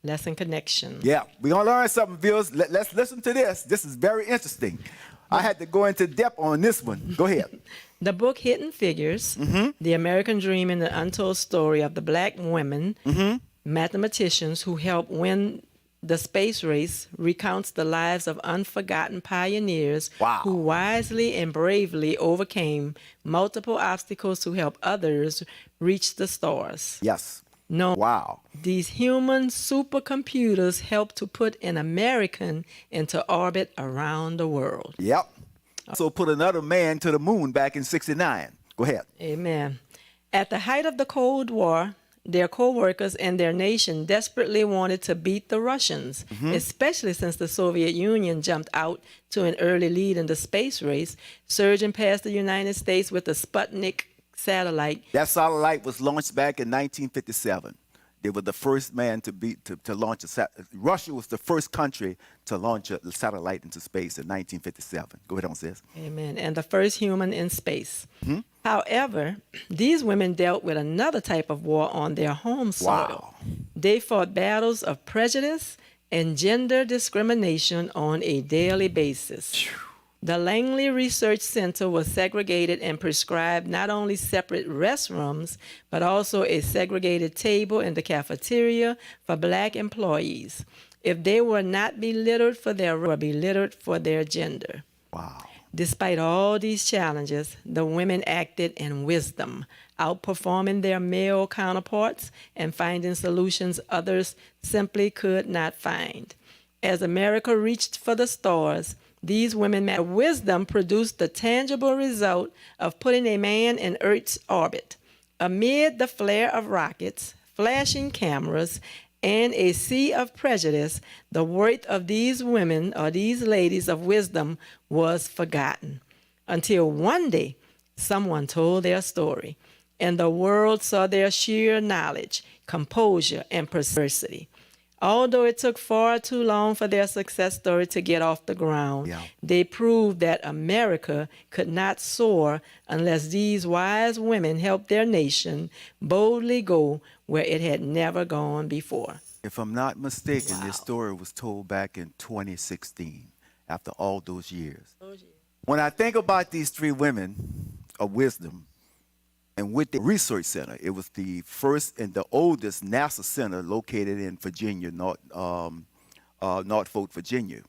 Lesson connection. Yeah, we're going to learn something, viewers. Let's listen to this. This is very interesting. I had to go into depth on this one. Go ahead. The book Hidden Figures, The American Dream and the Untold Story of the Black Women, Mathematicians Who Helped Win the Space Race, recounts the lives of unforgotten pioneers who wisely and bravely overcame multiple obstacles to help others reach the stars. Yes. No, these human supercomputers helped to put an American into orbit around the world. Yep. So put another man to the moon back in '69. Go ahead. Amen. At the height of the Cold War, their co-workers and their nation desperately wanted to beat the Russians, especially since the Soviet Union jumped out to an early lead in the space race, surging past the United States with the Sputnik satellite. That satellite was launched back in 1957. They were the first man to launch a satellite. Russia was the first country to launch a satellite into space in 1957. Go ahead on, sis. Amen. And the first human in space. However, these women dealt with another type of war on their home soil. They fought battles of prejudice and gender discrimination on a daily basis. The Langley Research Center was segregated and prescribed not only separate restrooms, but also a segregated table in the cafeteria for Black employees. If they were not belittled for their gender. Wow. Despite all these challenges, the women acted in wisdom, outperforming their male counterparts and finding solutions others simply could not find. As America reached for the stars, these women met wisdom produced the tangible result of putting a man in Earth's orbit. Amid the flare of rockets, flashing cameras, and a sea of prejudice, the worth of these women or these ladies of wisdom was forgotten. Until one day, someone told their story, and the world saw their sheer knowledge, composure, and perversity. Although it took far too long for their success story to get off the ground, they proved that America could not soar unless these wise women helped their nation boldly go where it had never gone before. If I'm not mistaken, this story was told back in 2016, after all those years. When I think about these three women of wisdom, and with the research center, it was the first and the oldest NASA center located in Virginia, Norfolk, Virginia.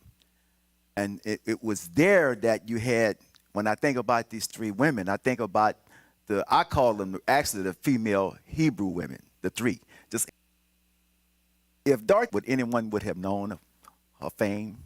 And it was there that you had, when I think about these three women, I think about I call them actually the female Hebrew women, the three. Just if Dorothy, anyone would have known her fame,